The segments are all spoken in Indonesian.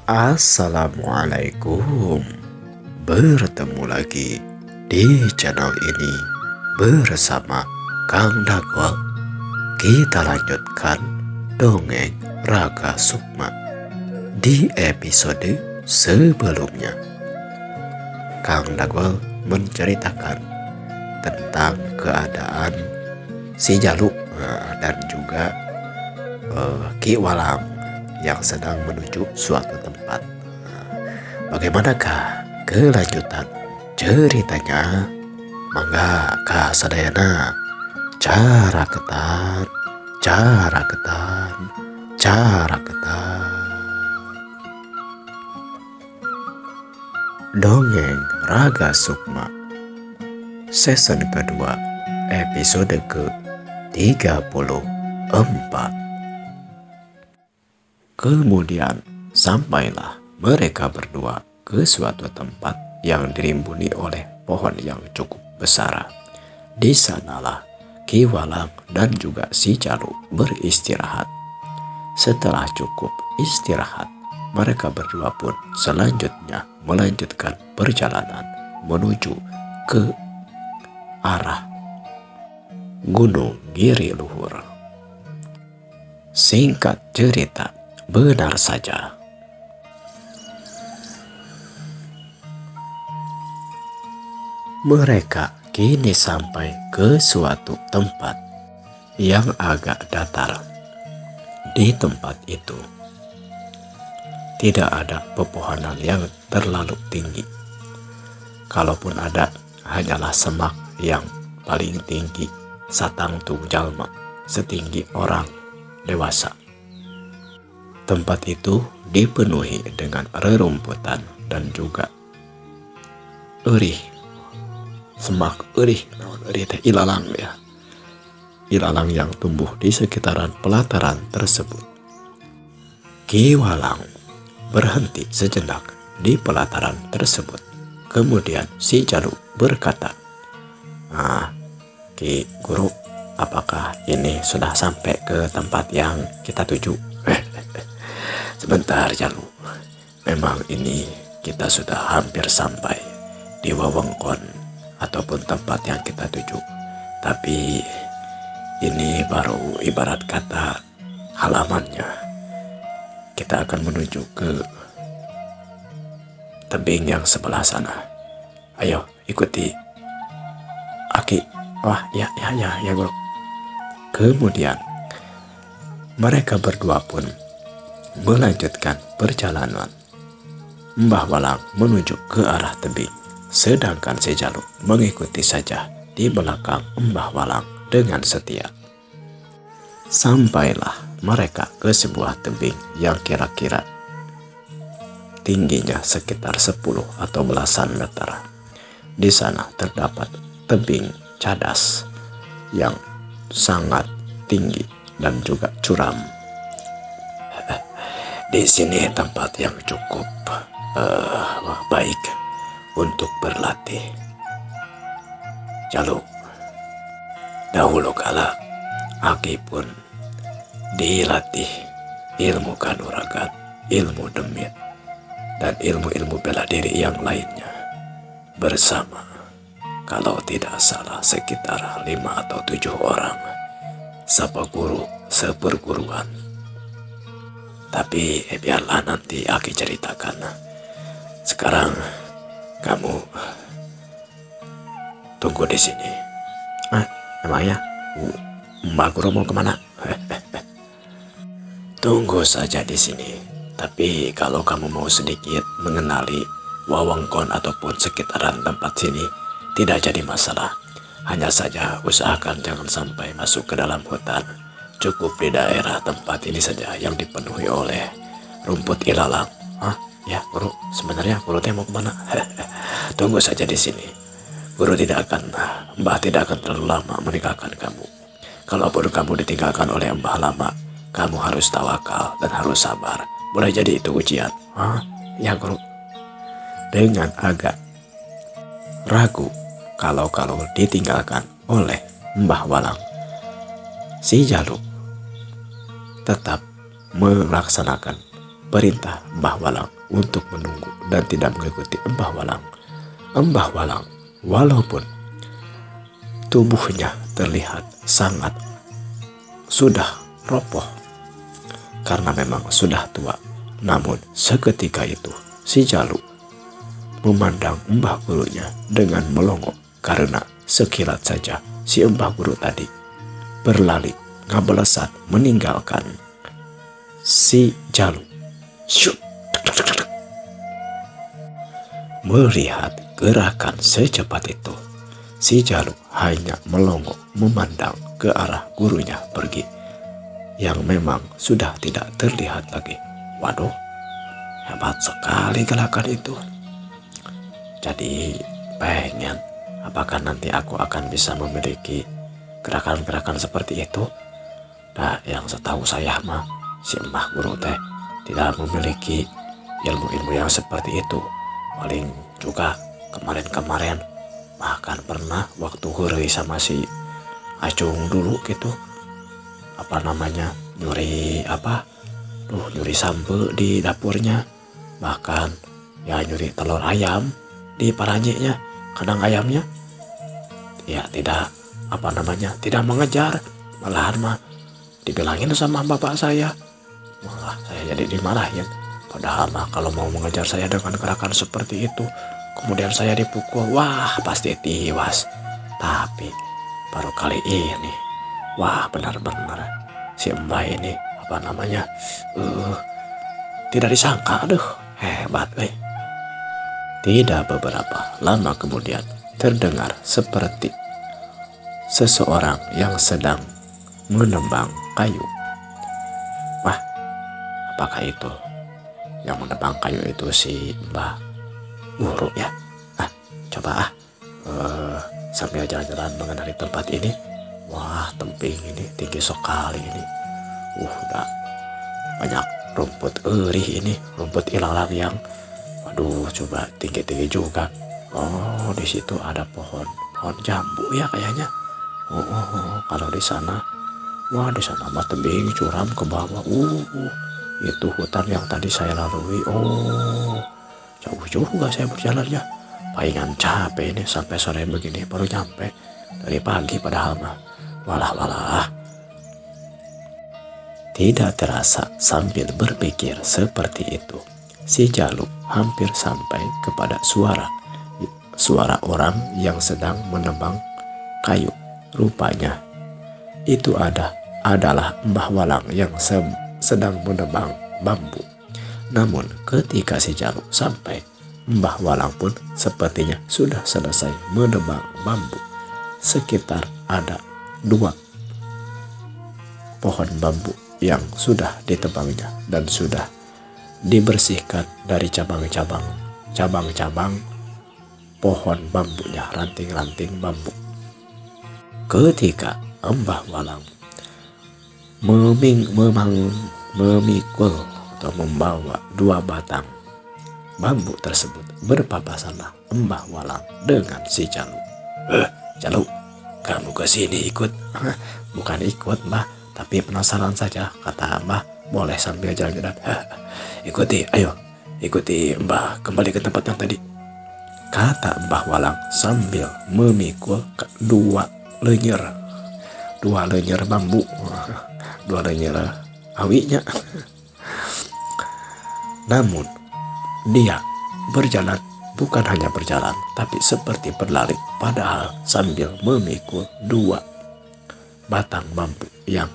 Assalamualaikum. Bertemu lagi di channel ini bersama Kang Dagwal. Kita lanjutkan dongeng Raga Sukma. Di episode sebelumnya, Kang Dagwal menceritakan tentang keadaan si Jaluk dan juga Ki Walang yang sedang menuju suatu tempat. Bagaimanakah kelanjutan ceritanya? Mangga Kak Sadayana cara ketan. Dongeng Raga Sukma season kedua episode ke-34. Kemudian sampailah mereka berdua ke suatu tempat yang dirimbuni oleh pohon yang cukup besar. Di sanalah Ki Walang dan juga si Jaluk beristirahat. Setelah cukup istirahat, mereka berdua pun selanjutnya melanjutkan perjalanan menuju ke arah Gunung Giri Luhur. Singkat cerita, benar saja mereka kini sampai ke suatu tempat yang agak datar. Di tempat itu tidak ada pepohonan yang terlalu tinggi. Kalaupun ada, hanyalah semak yang paling tinggi satang tung jalma, setinggi orang dewasa. Tempat itu dipenuhi dengan rerumputan dan juga erih, semak erih, ilalang ya. Ilalang yang tumbuh di sekitaran pelataran tersebut. Ki Walang berhenti sejenak di pelataran tersebut. Kemudian si Jaluk berkata, Ki Guru, apakah ini sudah sampai ke tempat yang kita tuju? Sebentar Jaluk, memang ini kita sudah hampir sampai di wewengkon ataupun tempat yang kita tuju. Tapi ini baru ibarat kata halamannya. Kita akan menuju ke tebing yang sebelah sana. Ayo ikuti Aki. Wah ya Guru. Kemudian mereka berdua pun melanjutkan perjalanan. Mbah Walang menuju ke arah tebing, sedangkan si Jaluk mengikuti saja di belakang Mbah Walang dengan setia. Sampailah mereka ke sebuah tebing yang kira-kira tingginya sekitar 10 atau belasan meter. Di sana terdapat tebing cadas yang sangat tinggi dan juga curam. Di sini tempat yang cukup baik untuk berlatih. Jaluk, dahulu kala Aki pun dilatih ilmu kanuragan, ilmu demit, dan ilmu-ilmu bela diri yang lainnya bersama, kalau tidak salah, sekitar 5 atau 7 orang guru seperguruan. Tapi biarlah nanti Aki ceritakan. Sekarang kamu tunggu di sini. Emangnya Mbak Guru mau kemana? Tunggu saja di sini. Tapi kalau kamu mau sedikit mengenali wewengkon ataupun sekitaran tempat sini, tidak jadi masalah. Hanya saja usahakan jangan sampai masuk ke dalam hutan. Cukup di daerah tempat ini saja yang dipenuhi oleh rumput ilalang. Ya Guru, sebenarnya Guru mau kemana? Tunggu saja di sini. Mbah tidak akan terlalu lama meninggalkan kamu. Kalaupun kamu ditinggalkan oleh Mbah lama, kamu harus tawakal dan harus sabar. Boleh jadi itu ujian. Ya Guru. Dengan agak ragu kalau ditinggalkan oleh Mbah Walang, si Jaluk tetap melaksanakan perintah Mbah Walang untuk menunggu dan tidak mengikuti Mbah Walang. Mbah Walang, walaupun tubuhnya terlihat sangat sudah roboh karena memang sudah tua, namun seketika itu si Jalu memandang Mbah Gurunya dengan melongo karena sekilat saja si Mbah Guru tadi berlari ngabelesat meninggalkan si Jalu. Syut. Melihat gerakan secepat itu, si Jalu hanya melongo memandang ke arah gurunya pergi, yang memang sudah tidak terlihat lagi. Waduh, hebat sekali gerakan itu. Jadi pengen, apakah nanti aku akan bisa memiliki gerakan-gerakan seperti itu? Nah, yang setahu saya mah si Mbah Guru teh tidak memiliki ilmu-ilmu yang seperti itu. Paling juga kemarin-kemarin bahkan pernah waktu hurry sama si Acung dulu gitu, nyuri nyuri sampe di dapurnya, bahkan ya nyuri telur ayam di paranjenya, kandang ayamnya. Ya tidak tidak mengejar, malahan mah dibilangin sama bapak saya, malah saya jadi dimarahin. Padahal mah kalau mau mengejar saya dengan gerakan seperti itu, kemudian saya dipukul, wah pasti tiwas. Tapi baru kali ini, wah benar-benar si Mbah ini tidak disangka, aduh hebat. Tidak beberapa lama kemudian terdengar seperti seseorang yang sedang menebang kayu. Wah, apakah itu yang menebang kayu itu si Mbah Guru ya? Coba sambil jalan-jalan mengenali tempat ini. Wah, temping ini tinggi sekali ini. Udah banyak rumput ini, rumput ilalang yang waduh, coba tinggi-tinggi juga. Oh, di situ ada pohon jambu ya kayaknya. Kalau di sana, wah di sana mah tebing curam ke bawah. Itu hutan yang tadi saya lalui. Oh, jauh juga saya berjalannya. Palingan capek ini sampai sore begini baru nyampe. Dari pagi padahal mah. Walah. Tidak terasa sambil berpikir seperti itu, si Jalu hampir sampai kepada suara orang yang sedang menebang kayu. Rupanya itu adalah Mbah Walang yang sedang menebang bambu. Namun ketika si Jalu sampai, Mbah Walang pun sepertinya sudah selesai menebang bambu. Sekitar ada 2 pohon bambu yang sudah ditebangnya dan sudah dibersihkan dari cabang-cabang pohon bambunya, ranting-ranting bambu. Ketika Mbah Walang memikul atau membawa 2 batang bambu tersebut, berpapasanlah Mbah Walang dengan si Jalu. Jalu, kamu ke sini ikut? Bukan ikut Mbah, tapi penasaran saja, kata Mbah. Boleh sambil jalan-jalan. Ikuti Mbah kembali ke tempat yang tadi, kata Mbah Walang sambil memikul 2 lenyer bambu, 2 lenyer awinya. Namun dia berjalan bukan hanya berjalan, tapi seperti berlari, padahal sambil memikul 2 batang bambu yang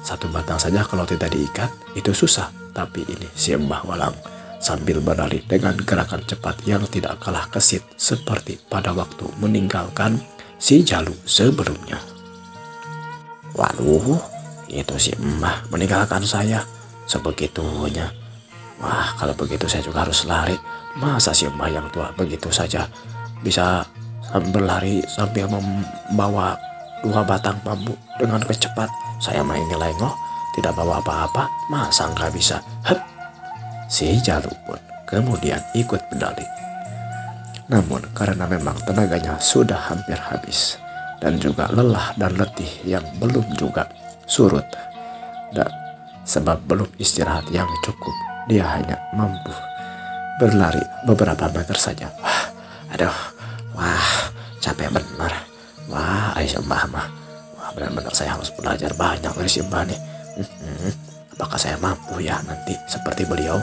1 batang saja kalau tidak diikat itu susah. Tapi ini si Mbah Walang sambil berlari dengan gerakan cepat yang tidak kalah gesit seperti pada waktu meninggalkan si Jalu sebelumnya. Waduh, itu si Mbah meninggalkan saya sebegitunya. Wah, kalau begitu saya juga harus lari. Masa si Mbah yang tua begitu saja bisa berlari sambil membawa 2 batang bambu dengan kecepat? Saya main lengoh, tidak bawa apa-apa, masa nggak bisa? Si Jalu pun kemudian ikut berlari. Namun karena memang tenaganya sudah hampir habis dan juga lelah dan letih yang belum juga surut, dan sebab belum istirahat yang cukup, dia hanya mampu berlari beberapa meter saja. Wah, capek benar. Wah, Simbah mah. Wah, benar-benar saya harus belajar banyak dari Simbah nih. Apakah saya mampu ya nanti seperti beliau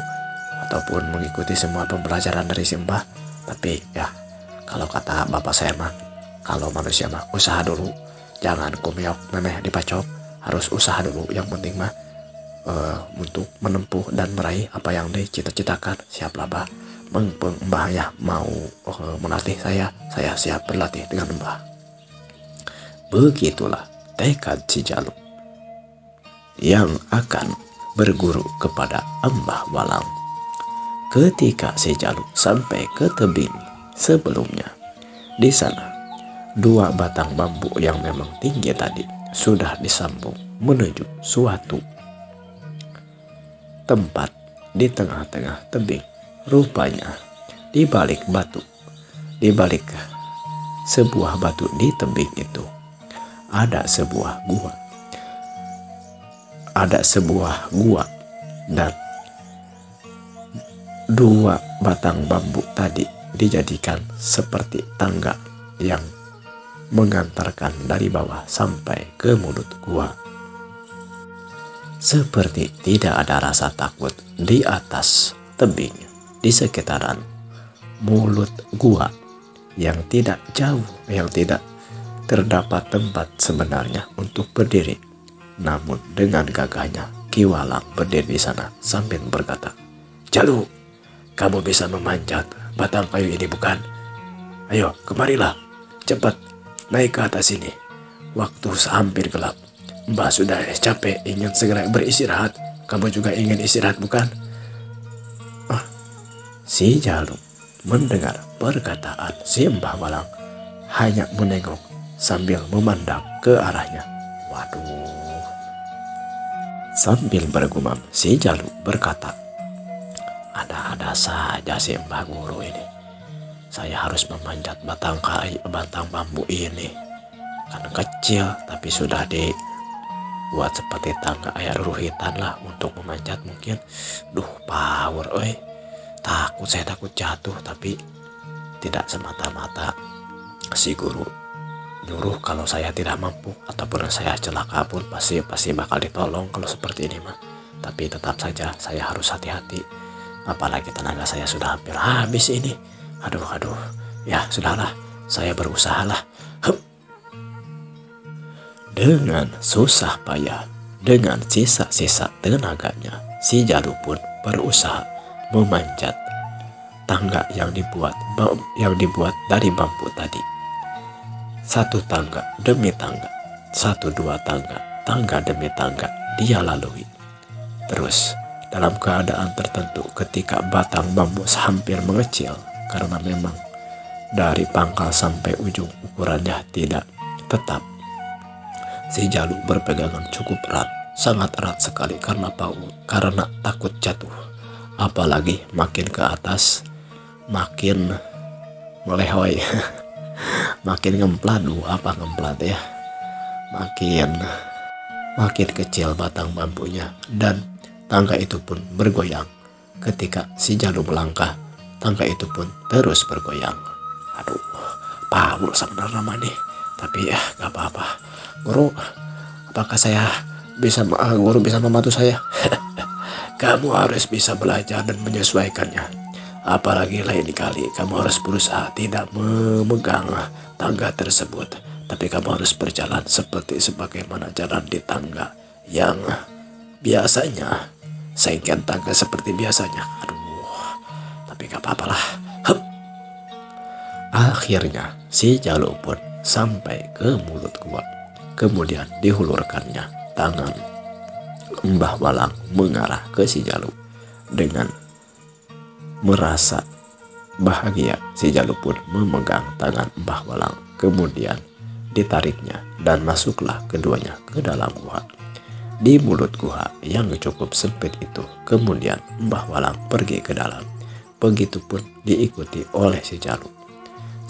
ataupun mengikuti semua pembelajaran dari Simbah? Tapi ya, kalau kata bapak saya mah, kalau manusia mah usaha dulu, jangan kumiok memeh dipacok, harus usaha dulu. Yang penting mah untuk menempuh dan meraih apa yang dicita-citakan. Siaplah bah, Mbah ya mau melatih saya siap berlatih dengan Mbah. Begitulah tekad si Jaluk yang akan berguru kepada Mbah Walang. Ketika si Jaluk sampai ke tebing sebelumnya, di sana 2 batang bambu yang memang tinggi tadi sudah disambung menuju suatu tempat di tengah-tengah tebing. Rupanya di balik sebuah batu di tebing itu ada sebuah gua dan 2 batang bambu tadi dijadikan seperti tangga yang mengantarkan dari bawah sampai ke mulut gua. Seperti tidak ada rasa takut di atas tebing, di sekitaran mulut gua yang tidak jauh, yang tidak terdapat tempat sebenarnya untuk berdiri. Namun dengan gagahnya Ki Walang berdiri di sana sambil berkata, "Jaluk, kamu bisa memanjat batang kayu ini bukan? Ayo kemarilah, cepat naik ke atas ini. Waktu hampir gelap. Mbah sudah capek, ingin segera beristirahat. Kamu juga ingin istirahat bukan?" Si Jaluk mendengar perkataan si Mbah Walang hanya menengok sambil memandang ke arahnya. Waduh. Sambil bergumam, si Jaluk berkata, "Ada-ada saja si Mbah Guru ini. Saya harus memanjat batang bambu ini. Kan kecil tapi sudah dibuat seperti tangga air ruhitan lah untuk memanjat mungkin. Duh, power saya takut jatuh, tapi tidak semata-mata si guru nyuruh kalau saya tidak mampu ataupun saya celaka pun pasti bakal ditolong kalau seperti ini mah. Tapi tetap saja saya harus hati-hati, apalagi tenaga saya sudah hampir habis ini. Aduh, ya sudahlah, saya berusahalah." Dengan susah payah, dengan sisa-sisa tenaganya, si Jaluk pun berusaha memanjat tangga yang dibuat dari bambu tadi. 1 tangga demi tangga, 1, 2 tangga demi tangga dia lalui. Terus dalam keadaan tertentu ketika batang bambu hampir mengecil, karena memang dari pangkal sampai ujung ukurannya tidak tetap, si Jaluk berpegangan cukup erat, sangat erat sekali karena takut jatuh. Apalagi makin ke atas makin melehoi, makin ngemplat ya, makin kecil batang bambunya dan tangga itu pun bergoyang. Ketika si Jaluk melangkah, tangga itu pun terus bergoyang. Aduh, power sebenarnya nama nih, tapi ya gak apa-apa. Guru, apakah guru bisa membantu saya? Kamu harus bisa belajar dan menyesuaikannya. Apalagi lain kali kamu harus berusaha tidak memegang tangga tersebut, tapi kamu harus berjalan sebagaimana jalan di tangga yang biasanya, sehingga tangga seperti biasanya. Aduh, tapi gak apa-apalah. Akhirnya si Jaluk pun sampai ke mulut gua. Kemudian dihulurkannya tangan Mbah Walang mengarah ke si Jaluk. Dengan merasa bahagia, si Jaluk pun memegang tangan Mbah Walang. Kemudian ditariknya dan masuklah keduanya ke dalam gua. Di mulut gua yang cukup sempit itu, kemudian Mbah Walang pergi ke dalam. Begitupun diikuti oleh si Jaluk.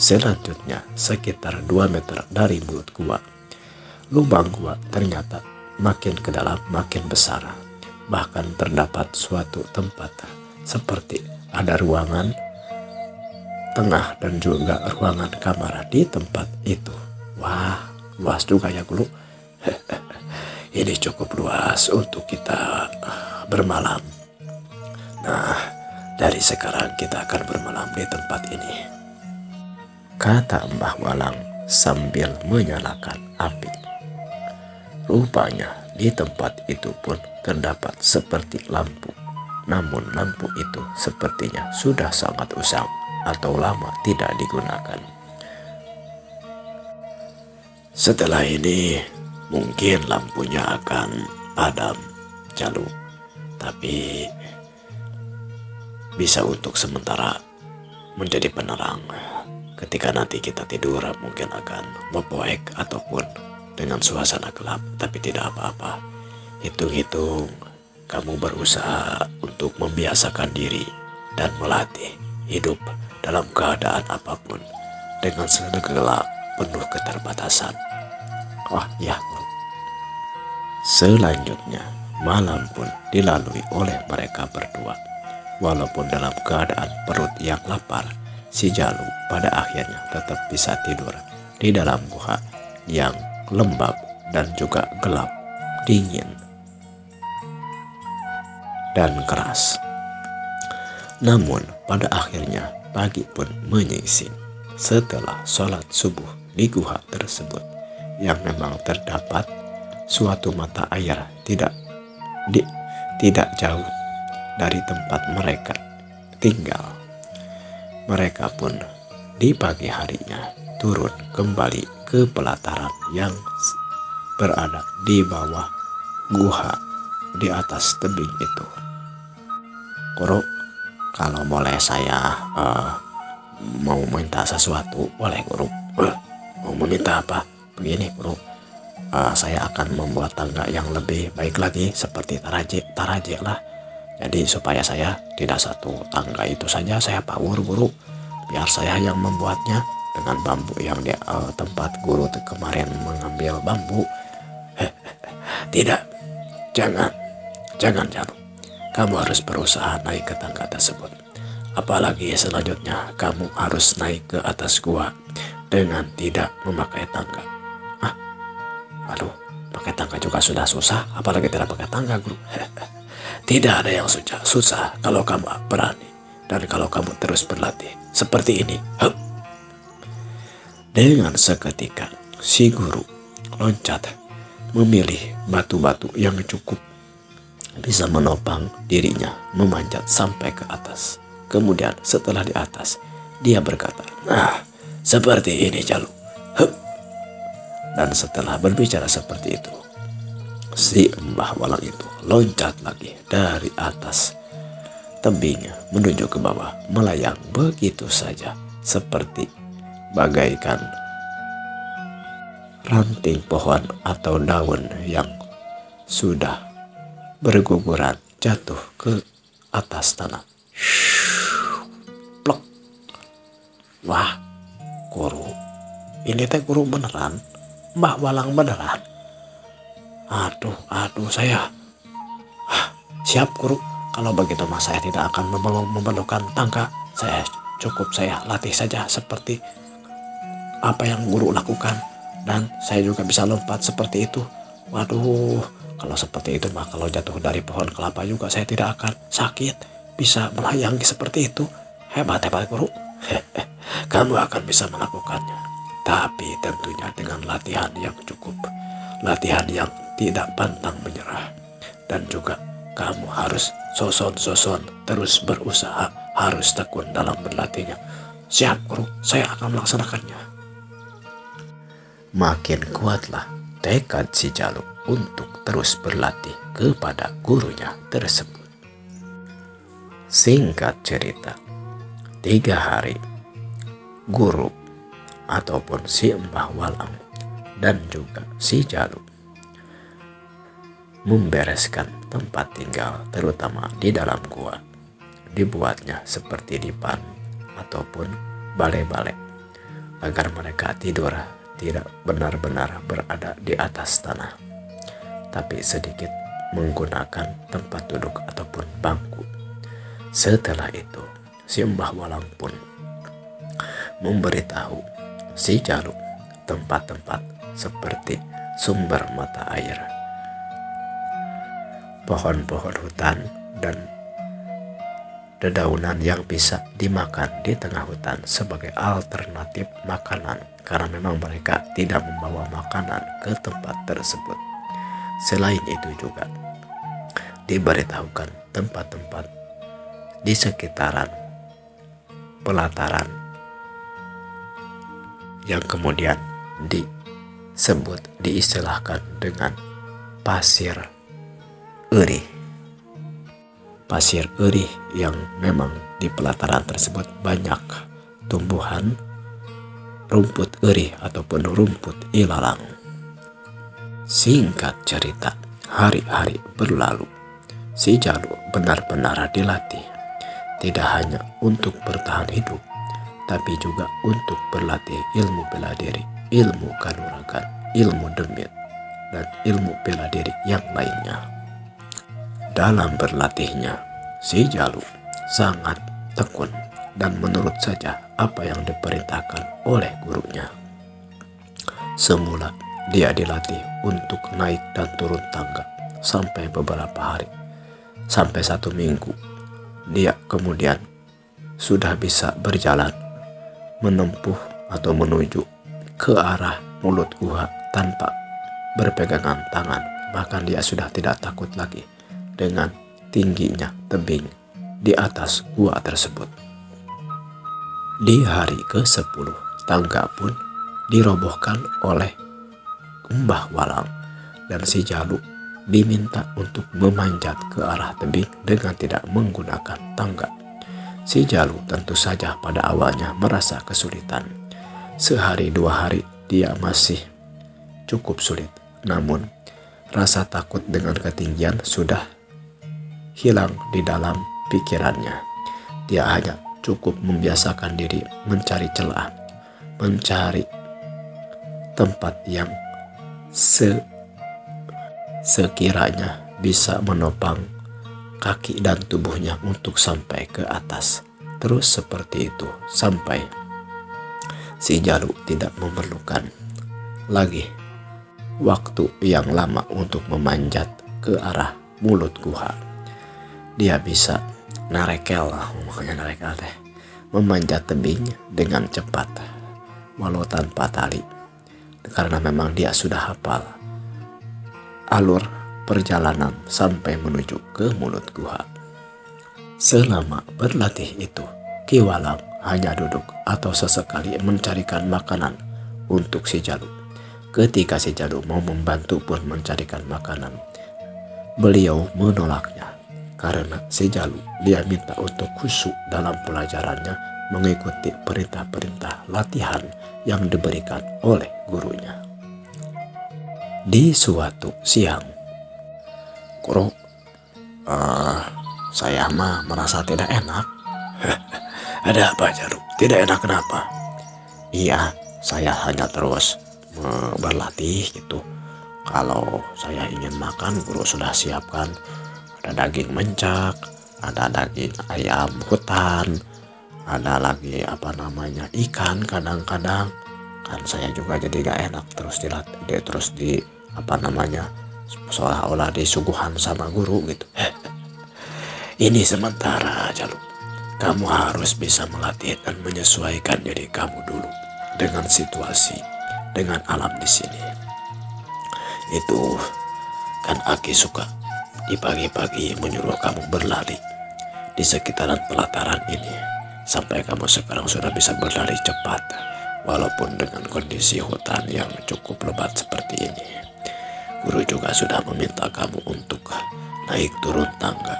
Selanjutnya sekitar 2 meter dari mulut gua, lubang gua ternyata makin ke dalam makin besar. bahkan terdapat suatu tempat seperti ada ruangan tengah dan juga ruangan kamar di tempat itu. Wah, luas juga ya guru. Ini cukup luas untuk kita bermalam. Nah, dari sekarang kita akan bermalam di tempat ini, kata Mbah Walang sambil menyalakan api. Rupanya di tempat itu pun terdapat seperti lampu. Namun lampu itu sepertinya sudah sangat usang atau lama tidak digunakan. Setelah ini mungkin lampunya akan padam, Jalu. Tapi bisa untuk sementara menjadi penerang. Ketika nanti kita tidur mungkin akan mempoek ataupun dengan suasana gelap. Tapi tidak apa-apa. Hitung-hitung kamu berusaha untuk membiasakan diri dan melatih hidup dalam keadaan apapun dengan segala penuh keterbatasan. Wah, ya, guru. Selanjutnya, malam pun dilalui oleh mereka berdua. Walaupun dalam keadaan perut yang lapar, si Jalu pada akhirnya tetap bisa tidur di dalam gua yang lembab dan juga gelap, dingin, dan keras. Namun pada akhirnya pagi pun menyingsing. Setelah sholat subuh di gua tersebut yang memang terdapat suatu mata air tidak jauh dari tempat mereka tinggal. Mereka pun di pagi harinya turun kembali ke pelataran yang berada di bawah gua di atas tebing itu. Guru, kalau boleh saya mau minta sesuatu, boleh guru? Mau meminta apa? Begini guru, saya akan membuat tangga yang lebih baik lagi seperti taraje lah. Jadi supaya saya tidak satu tangga itu saja saya power guru, biar saya yang membuatnya dengan bambu yang di tempat guru kemarin mengambil bambu. Tidak, jangan Jalu. Kamu harus berusaha naik ke tangga tersebut. Apalagi selanjutnya kamu harus naik ke atas gua dengan tidak memakai tangga. Aduh, pakai tangga juga sudah susah, apalagi tidak pakai tangga, guru. Tidak ada yang susah kalau kamu berani dan kalau kamu terus berlatih seperti ini. Dengan seketika si guru loncat memilih batu-batu yang cukup bisa menopang dirinya memanjat sampai ke atas. Kemudian setelah di atas dia berkata, "Nah, seperti ini Jalu." Dan setelah berbicara seperti itu, si Mbah Walang itu loncat lagi dari atas tebing menuju ke bawah, melayang begitu saja seperti bagaikan ranting pohon atau daun yang sudah berguguran jatuh ke atas tanah. Plek. Wah, guru, ini teh guru beneran, Mbah Walang beneran. Aduh, saya siap guru. Kalau begitu mas saya tidak akan memerlukan tangga. Saya latih saja seperti apa yang guru lakukan, dan saya juga bisa lompat seperti itu. Waduh, kalau seperti itu mah kalau jatuh dari pohon kelapa juga saya tidak akan sakit, bisa melayang seperti itu. Hebat guru. Kamu akan bisa melakukannya, tapi tentunya dengan latihan yang cukup, latihan yang tidak pantang menyerah, dan juga kamu harus soson terus berusaha, harus tekun dalam berlatihnya. Siap guru, saya akan melaksanakannya. Makin kuatlah tekad si Jalu untuk terus berlatih kepada gurunya tersebut. Singkat cerita, 3 hari guru ataupun si Mbah Walang dan juga si Jalu membereskan tempat tinggal, terutama di dalam gua. Dibuatnya seperti dipan ataupun balai-balai agar mereka tidur tidak benar-benar berada di atas tanah, tapi sedikit menggunakan tempat duduk ataupun bangku. Setelah itu, si Mbah Walang pun memberitahu si Jaluk tempat-tempat seperti sumber mata air, pohon-pohon hutan, dan dedaunan yang bisa dimakan di tengah hutan sebagai alternatif makanan, karena memang mereka tidak membawa makanan ke tempat tersebut. Selain itu juga diberitahukan tempat-tempat di sekitaran pelataran yang kemudian diistilahkan dengan pasir Erih. Pasir Erih yang memang di pelataran tersebut banyak tumbuhan rumput erih ataupun rumput ilalang. Singkat cerita, hari-hari berlalu. Si Jaluk benar-benar dilatih, tidak hanya untuk bertahan hidup, tapi juga untuk berlatih ilmu bela diri, ilmu kanuragan, ilmu demit, dan ilmu bela diri yang lainnya. Dalam berlatihnya, si Jaluk sangat tekun dan menurut saja apa yang diperintahkan oleh gurunya. Semula dia dilatih untuk naik dan turun tangga sampai beberapa hari, sampai 1 minggu. Dia kemudian sudah bisa berjalan menempuh atau menuju ke arah mulut gua tanpa berpegangan tangan. Bahkan dia sudah tidak takut lagi dengan tingginya tebing di atas gua tersebut. Di hari ke-10, tangga pun dirobohkan oleh Mbah Walang dan si Jaluk diminta untuk memanjat ke arah tebing dengan tidak menggunakan tangga. Si Jaluk tentu saja pada awalnya merasa kesulitan. Sehari 2 hari dia masih cukup sulit, namun rasa takut dengan ketinggian sudah hilang di dalam pikirannya. Dia hanya cukup membiasakan diri mencari celah, mencari tempat yang sekiranya bisa menopang kaki dan tubuhnya untuk sampai ke atas. Terus seperti itu sampai si Jaluk tidak memerlukan lagi waktu yang lama untuk memanjat ke arah mulut gua. Dia bisa memanjat tebing dengan cepat walau tanpa tali, karena memang dia sudah hafal alur perjalanan sampai menuju ke mulut gua. Selama berlatih itu, Ki Walang hanya duduk atau sesekali mencarikan makanan untuk si Jaluk. Ketika si Jaluk mau membantu pun mencarikan makanan, beliau menolaknya karena si Jaluk dia minta untuk khusyuk dalam pelajarannya, mengikuti perintah-perintah latihan yang diberikan oleh gurunya. Di suatu siang, Guru, saya mah merasa tidak enak. Ada apa, Jaluk? Tidak enak kenapa? Iya, saya hanya terus berlatih gitu. Kalau saya ingin makan, guru sudah siapkan. Ada daging mencak, ada daging ayam hutan, ada lagi ikan kadang-kadang. Kan saya juga jadi gak enak terus seolah-olah disuguhan sama guru gitu. Ini sementara, Jaluk. Kamu harus bisa melatih dan menyesuaikan diri kamu dulu dengan situasi, dengan alam di sini. Itu kan Aki suka di pagi-pagi menyuruh kamu berlari di sekitaran pelataran ini, sampai kamu sekarang sudah bisa berlari cepat walaupun dengan kondisi hutan yang cukup lebat seperti ini. Guru juga sudah meminta kamu untuk naik turun tangga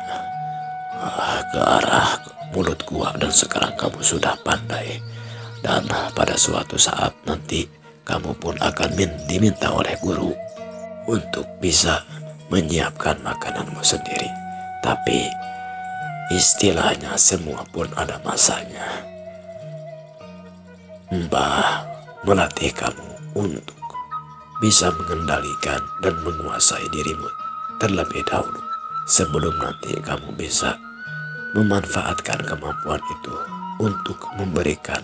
ke arah mulut gua, dan sekarang kamu sudah pandai, dan pada suatu saat nanti kamu pun akan diminta oleh guru untuk bisa menyiapkan makananmu sendiri. Tapi istilahnya semua pun ada masanya. Mbah melatih kamu untuk bisa mengendalikan dan menguasai dirimu terlebih dahulu sebelum nanti kamu bisa memanfaatkan kemampuan itu untuk memberikan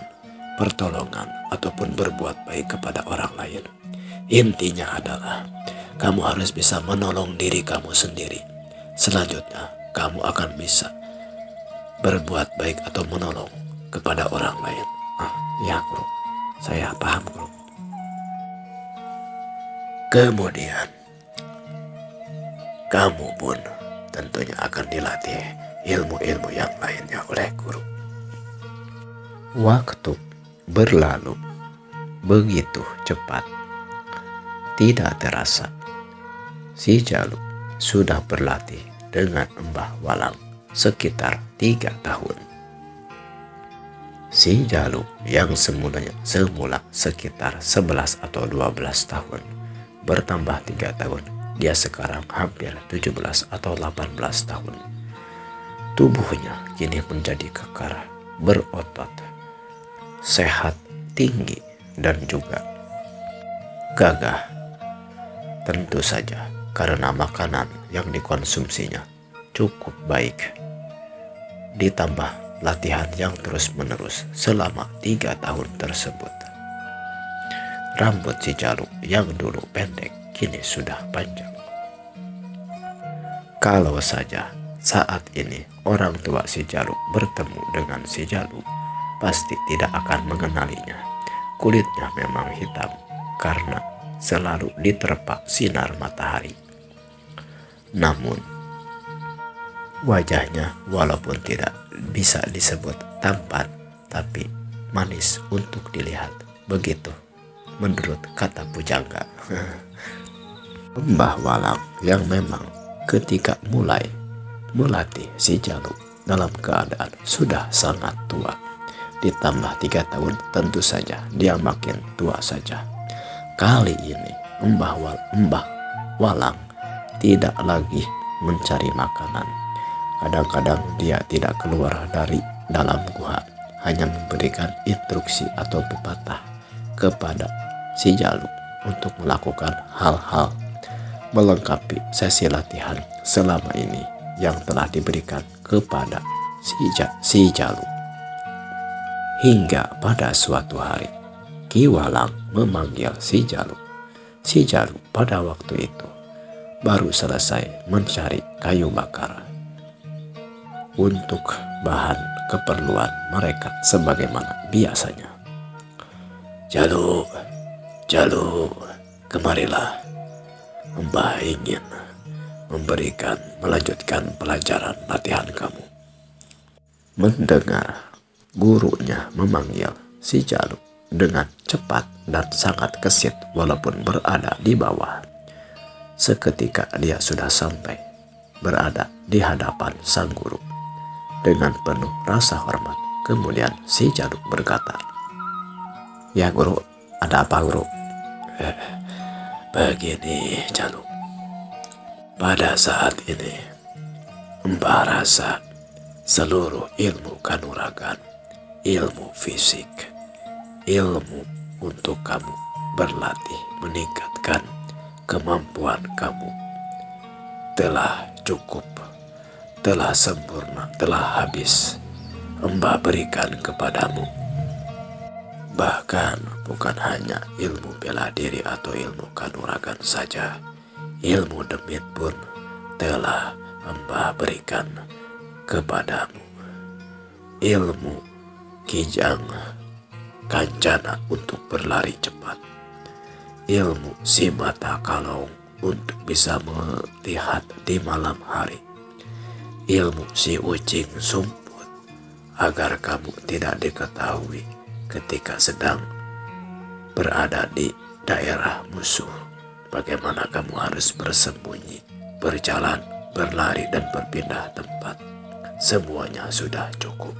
pertolongan ataupun berbuat baik kepada orang lain. Intinya adalah kamu harus bisa menolong diri kamu sendiri. Selanjutnya kamu akan bisa berbuat baik atau menolong kepada orang lain. Ya guru, saya paham guru. Kemudian kamu pun tentunya akan dilatih ilmu-ilmu yang lainnya oleh guru. Waktu berlalu begitu cepat, tidak terasa si Jaluk sudah berlatih dengan Mbah Walang sekitar 3 tahun. Si Jaluk yang semula sekitar 11 atau 12 tahun bertambah 3 tahun, dia sekarang hampir 17 atau 18 tahun. Tubuhnya kini menjadi kekar, berotot, sehat, tinggi, dan juga gagah. Tentu saja karena makanan yang dikonsumsinya cukup baik, ditambah latihan yang terus-menerus selama 3 tahun tersebut. Rambut si Jaluk yang dulu pendek kini sudah panjang. Kalau saja saat ini orang tua si Jaluk bertemu dengan si Jaluk, pasti tidak akan mengenalinya. Kulitnya memang hitam karena selalu diterpa sinar matahari. Namun wajahnya walaupun tidak bisa disebut tampan, tapi manis untuk dilihat. Begitu menurut kata pujangga. Mbah Walang yang memang ketika mulai melatih si Jaluk dalam keadaan sudah sangat tua, ditambah 3 tahun, tentu saja dia makin tua saja. Kali ini Mbah Walang tidak lagi mencari makanan. Kadang-kadang dia tidak keluar dari dalam gua, hanya memberikan instruksi atau pepatah kepada si Jaluk untuk melakukan hal-hal melengkapi sesi latihan selama ini yang telah diberikan kepada si Jaluk. Hingga pada suatu hari Ki Walang memanggil si Jaluk. Si Jaluk pada waktu itu baru selesai mencari kayu bakar untuk bahan keperluan mereka sebagaimana biasanya. Jaluk, kemarilah. Mbah ingin melanjutkan pelajaran latihan kamu. Mendengar gurunya memanggil si Jaluk dengan cepat dan sangat gesit walaupun berada di bawah. Seketika dia sudah sampai berada di hadapan sang guru. Dengan penuh rasa hormat, kemudian si Jaluk berkata, "Ya guru, ada apa guru?" Begini Jaluk, pada saat ini Mbah rasa seluruh ilmu kanuragan, ilmu fisik, ilmu untuk kamu berlatih meningkatkan kemampuan kamu telah cukup, telah sempurna, telah habis Mbah berikan kepadamu. Bahkan bukan hanya ilmu bela diri atau ilmu kanuragan saja, ilmu demit pun telah Mbah berikan kepadamu. Ilmu kijang kancana untuk berlari cepat, ilmu si mata kalong untuk bisa melihat di malam hari, ilmu si ucing sumput agar kamu tidak diketahui ketika sedang berada di daerah musuh. Bagaimana kamu harus bersembunyi, berjalan, berlari, dan berpindah tempat. Semuanya sudah cukup.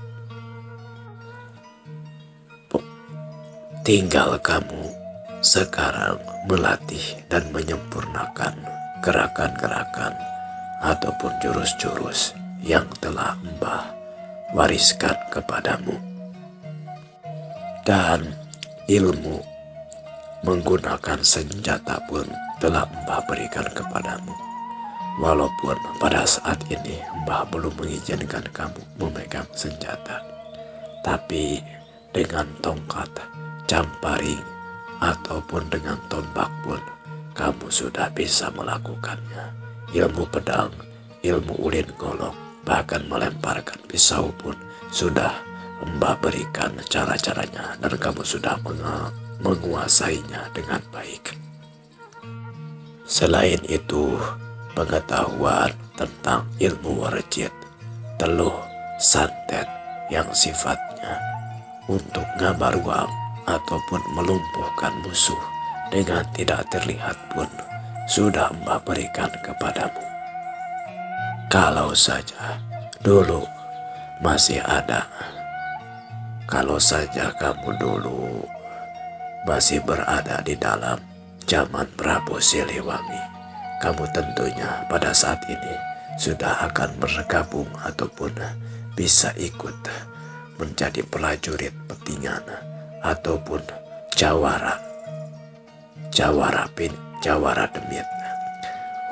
Tinggal kamu sekarang melatih dan menyempurnakan gerakan-gerakan ataupun jurus-jurus yang telah Mbah wariskan kepadamu. Dan ilmu menggunakan senjata pun telah Mbah berikan kepadamu. Walaupun pada saat ini Mbah belum mengizinkan kamu memegang senjata, tapi dengan tongkat, camparing, ataupun dengan tombak pun kamu sudah bisa melakukannya. Ilmu pedang, ilmu ulin golok, bahkan melemparkan pisau pun sudah Mbah berikan cara-caranya dan kamu sudah menguasainya dengan baik. Selain itu, pengetahuan tentang ilmu warjit, teluh, santet yang sifatnya untuk ngabar uang ataupun melumpuhkan musuh dengan tidak terlihat pun sudah Mbah berikan kepadamu. Kalau saja dulu masih ada, kalau saja kamu dulu masih berada di dalam zaman Prabu Siliwangi, kamu tentunya pada saat ini sudah akan bergabung ataupun bisa ikut menjadi prajurit petingan ataupun jawara demit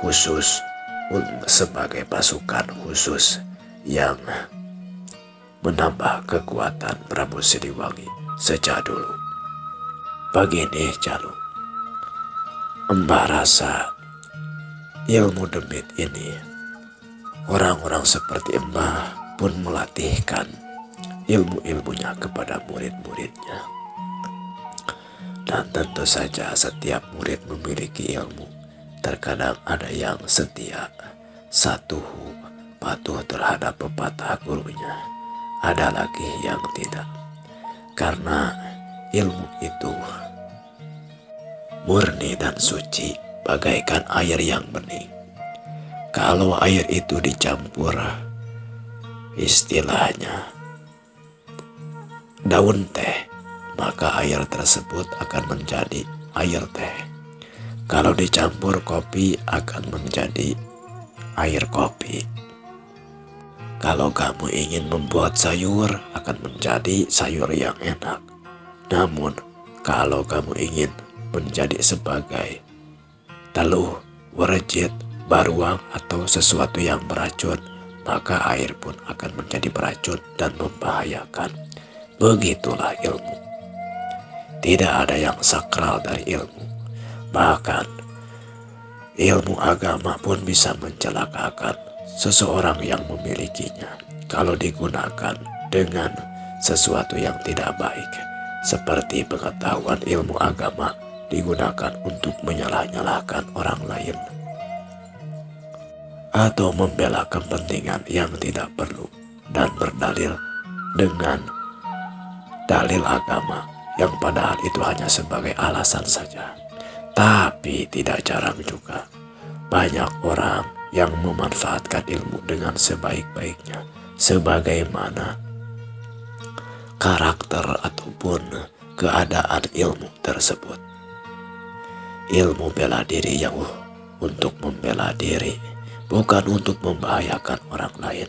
khusus sebagai pasukan khusus yang menambah kekuatan Prabu Siliwangi sejak dulu. Begini Jalu, Mbah rasa ilmu demit ini orang-orang seperti Mbah pun melatihkan ilmu-ilmunya kepada murid-muridnya. Dan tentu saja setiap murid memiliki ilmu. Terkadang ada yang setia, patuh terhadap pepatah gurunya. Ada lagi yang tidak. Karena ilmu itu murni dan suci bagaikan air yang bening. Kalau air itu dicampur istilahnya daun teh, maka air tersebut akan menjadi air teh. Kalau dicampur kopi akan menjadi air kopi. Kalau kamu ingin membuat sayur akan menjadi sayur yang enak. Namun kalau kamu ingin menjadi sebagai teluh, warjit, baruang atau sesuatu yang beracun, maka air pun akan menjadi beracun dan membahayakan. Begitulah ilmu. Tidak ada yang sakral dari ilmu. Bahkan ilmu agama pun bisa mencelakakan seseorang yang memilikinya kalau digunakan dengan sesuatu yang tidak baik. Seperti pengetahuan ilmu agama digunakan untuk menyalah-nyalahkan orang lain atau membela kepentingan yang tidak perlu dan berdalil dengan dalil agama yang padahal itu hanya sebagai alasan saja. Tapi tidak jarang juga banyak orang yang memanfaatkan ilmu dengan sebaik-baiknya sebagaimana karakter ataupun keadaan ilmu tersebut. Ilmu bela diri yang untuk membela diri, bukan untuk membahayakan orang lain.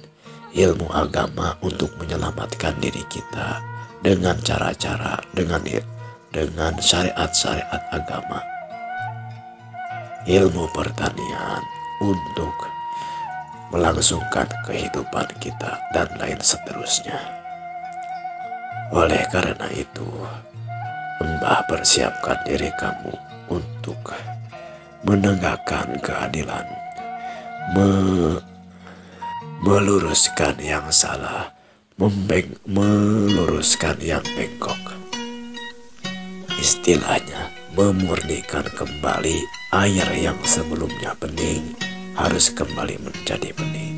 Ilmu agama untuk menyelamatkan diri kita dengan cara-cara, dengan syariat-syariat agama. Ilmu pertanian untuk melangsungkan kehidupan kita dan lain seterusnya. Oleh karena itu, Mbah persiapkan diri kamu untuk menegakkan keadilan, meluruskan yang salah, meluruskan yang bengkok. Istilahnya, memurnikan kembali air yang sebelumnya bening harus kembali menjadi bening.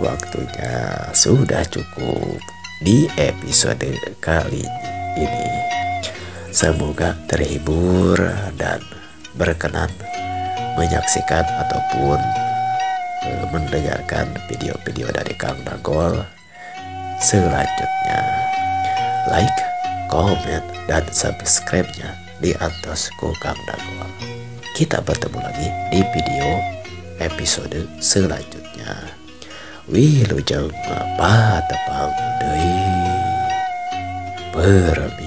Waktunya sudah cukup di episode kali ini. Semoga terhibur dan berkenan menyaksikan ataupun mendengarkan video-video dari Kang Dagol selanjutnya. Like, komen, dan subscribe-nya di atas Kang Dagol. Kita bertemu lagi di video episode selanjutnya. Wilujeng patepang deui permi.